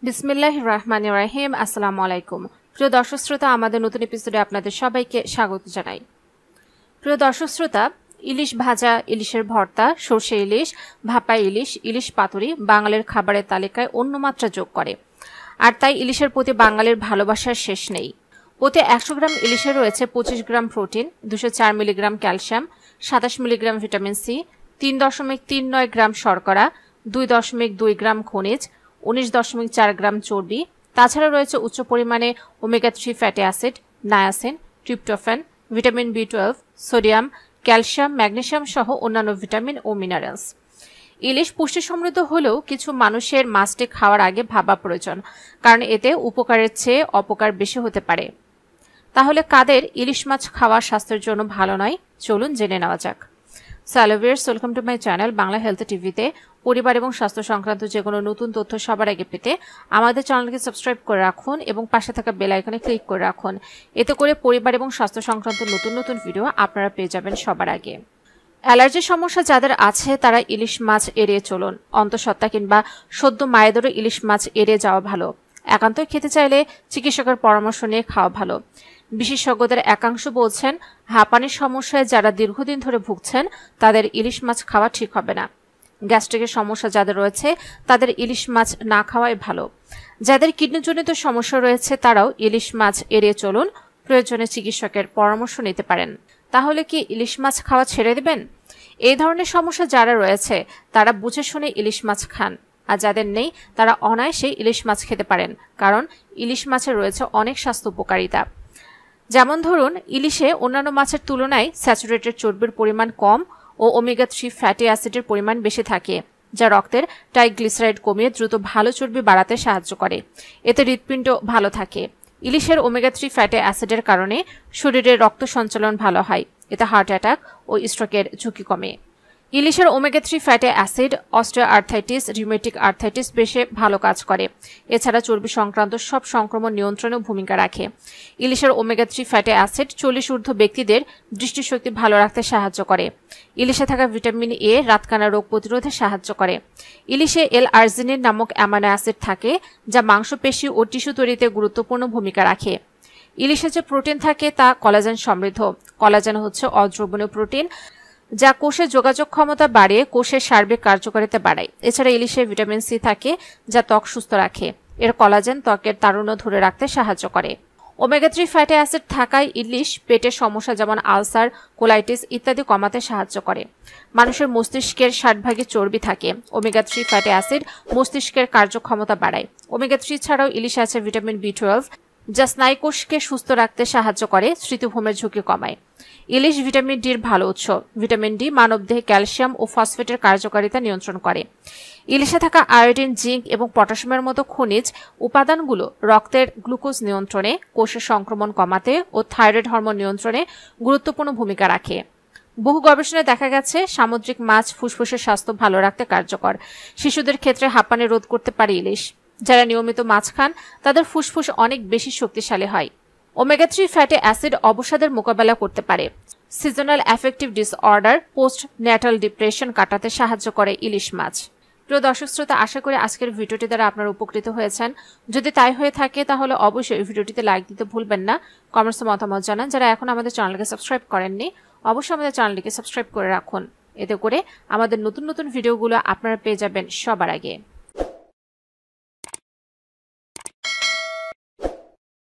বিসমিল্লাহির রহমানির রহিম। আসসালামু আলাইকুম। প্রিয় দর্শক শ্রোতা, আমাদের নতুন এপিসোডে আপনাদের সবাইকে স্বাগত জানাই। প্রিয় দর্শক শ্রোতা, ইলিশ ভাজা, ইলিশের ভর্তা, সর্ষে ইলিশ, ভাপা ইলিশ, ইলিশ পাতুরি বাঙালির খাবারের তালিকায় অন্য মাত্রা যোগ করে। আর তাই ইলিশের প্রতি বাঙালির ভালোবাসার শেষ নেই। প্রতি 100 গ্রাম ইলিশে রয়েছে 25 gram protein, 204 milligram calcium, 27 milligram vitamin C, 3.39 gram শর্করা, 2.2 গ্রাম খনিজ, 19.4 গ্রাম চর্বি। তাছাড়া রয়েছে উচ্চ পরিমাণে omega 3 fatty acid, niacin, tryptophan, vitamin বি12, সোডিয়াম, ক্যালসিয়াম, ম্যাগনেসিয়াম সহ অন্যান্য ভিটামিন ও মিনারেলস। ইলিশ পুষ্টি সমৃদ্ধ হলেও কিছু মানুষের মাছটি খাওয়ার আগে ভাবা প্রয়োজন, কারণ এতে উপকারের চেয়ে অপকার বেশি হতে পারে। তাহলে কাদের ইলিশ মাছ খাওয়া স্বাস্থ্যের জন্য ভালো নয়, চলুন জেনে নেওয়া যাক। Hello viewers, welcome to my channel Bangla health টিভিতে। পরিবার এবং স্বাস্থ্য সংক্রান্ত যে কোনো নতুন তথ্য সবার আগে পেতে আমাদের চ্যানেলকে সাবস্ক্রাইব করে রাখুন এবং পাশে থাকা বেল আইকনে ক্লিক করে রাখুন। এতে করে পরিবার এবং স্বাস্থ্য সংক্রান্ত নতুন নতুন ভিডিও আপনারা পেয়ে যাবেন সবার আগে। অ্যালার্জির সমস্যা যাদের আছে তারা ইলিশ মাছ এড়িয়ে চলুন। অন্তঃসত্ত্বা কিংবা সদ্য মায়েদেরও ইলিশ মাছ এড়িয়ে যাওয়া ভালো। একান্তই খেতে চাইলে চিকিৎসকের পরামর্শ নিয়ে খাওয়া ভালো। বিশেষজ্ঞদের একাংশ বলছেন, হাঁপানির সমস্যায় যারা দীর্ঘদিন ধরে ভুগছেন তাদের ইলিশ মাছ খাওয়া ঠিক হবে না। গ্যাস্ট্রিকের সমস্যা যাদের রয়েছে তাদের ইলিশ মাছ না খাওয়াই ভালো। যাদের কিডনিজনিত সমস্যা রয়েছে তারাও ইলিশ মাছ এড়িয়ে চলুন। প্রয়োজনে চিকিৎসকের পরামর্শ নিতে পারেন। তাহলে কি ইলিশ মাছ খাওয়া ছেড়ে দেবেন? এই ধরনের সমস্যা যারা রয়েছে তারা বুঝে শুনে ইলিশ মাছ খান, আর যাদের নেই তারা অনায়াসে ইলিশ মাছ খেতে পারেন, কারণ ইলিশ মাছের রয়েছে অনেক স্বাস্থ্য উপকারিতা। যেমন ধরুন, ইলিশে অন্যান্য মাছের তুলনায় স্যাচুরেটেড চর্বির পরিমাণ কম ও ওমেগা 3 ফ্যাটি অ্যাসিডের পরিমাণ বেশি থাকে, যা রক্তের ট্রাইগ্লিসারাইড কমিয়ে দ্রুত ভালো চর্বি বাড়াতে সাহায্য করে। এতে হৃৎপিণ্ড ভালো থাকে। ইলিশের ওমেগা 3 ফ্যাটি অ্যাসিডের কারণে শরীরে রক্ত সঞ্চালন ভালো হয়। এতে হার্ট অ্যাটাক ও স্ট্রোকের ঝুঁকি কমে। ইলিশের omega 3 fatty acid osteoarthritis, rheumatic arthritis বেশে ভালো কাজ করে। এছাড়া চর্বি সংক্রান্ত সব সংক্রমণ নিয়ন্ত্রণেও ভূমিকা রাখে। ইলিশের ওমেগা 3 ফ্যাটি অ্যাসিড 40 ঊর্ধ্ব ব্যক্তিদের দৃষ্টিশক্তি ভালো রাখতে সাহায্য করে। ইলিশে থাকা ভিটামিন এ রাতকানা রোগ প্রতিরোধে সাহায্য করে। ইলিশে এল-আর্জিনিন নামক অ্যামাইনো অ্যাসিড থাকে, যা মাংসপেশি ও টিস্যু তৈরিতে গুরুত্বপূর্ণ ভূমিকা রাখে। ইলিশে যে প্রোটিন থাকে তা কলাজেন সমৃদ্ধ। কলাজেন হচ্ছে অদ্রবণীয় প্রোটিন, যা কোষের যোগাযোগ ক্ষমতা বাড়িয়ে কোষের সার্বিক কার্যকারিতা বাড়ায়। এছাড়া ইলিশে ভিটামিন সি থাকে, যা ত্বক সুস্থ রাখে। এর কলাজেন ত্বকের তারুণ্য ধরে রাখতে সাহায্য করে। ওমেগা 3 ফ্যাটি অ্যাসিড থাকায় ইলিশ পেটের সমস্যা যেমন আলসার, কোলাইটিস ইত্যাদি কমাতে সাহায্য করে। মানুষের মস্তিষ্কের 60% চর্বি থাকে। ওমেগা 3 ফ্যাটি অ্যাসিড মস্তিষ্কের কার্যক্ষমতা বাড়ায়। ওমেগা 3 ছাড়াও ইলিশে আছে ভিটামিন বি12, যা স্নায়ুকোষকে সুস্থ রাখতে সাহায্য করে, স্মৃতিভ্রমের ঝুঁকি কমায়। ইলিশ ভিটামিন ডির ভালো উৎস। ভিটামিন ডি মানবদেহে ক্যালসিয়াম ও ফসফেটের কার্যকারিতা নিয়ন্ত্রণ করে। ইলিশে থাকা আয়োডিন, জিঙ্ক এবং পটাশিয়ামের মতো খনিজ উপাদানগুলো রক্তের গ্লুকোজ নিয়ন্ত্রণে, কোষের সংক্রমণ কমাতে ও থাইরয়েড হরমোন নিয়ন্ত্রণে গুরুত্বপূর্ণ ভূমিকা রাখে। বহু গবেষণায় দেখা গেছে সামুদ্রিক মাছ ফুসফুসের স্বাস্থ্য ভালো রাখতে কার্যকর। শিশুদের ক্ষেত্রে হাঁপানি রোধ করতে পারে ইলিশ। যারা নিয়মিত মাছ খান তাদের ফুসফুস অনেক বেশি শক্তিশালী হয়। ওমেগা 3 ফ্যাটি অ্যাসিড অবসাদের মোকাবেলা করতে পারে। Seasonal affective disorder, post natal depression কাটাতে সাহায্য করে ইলিশ মাছ। প্রিয় দর্শক শ্রোতা, আশা করি আজকের ভিডিওটি দ্বারা আপনারা উপকৃত হয়েছেন। যদি তাই হয়ে থাকে তাহলে অবশ্যই ভিডিওটিতে লাইক দিতে ভুলবেন না। কমেন্টসে মতামত জানান। যারা এখন আমাদের চ্যানেলকে সাবস্ক্রাইব করেননি অবশ্যই আমাদের চ্যানেলটিকে সাবস্ক্রাইব করে রাখুন। এতে করে আমাদের নতুন নতুন ভিডিওগুলো আপনারা পেয়ে যাবেন সবার আগে।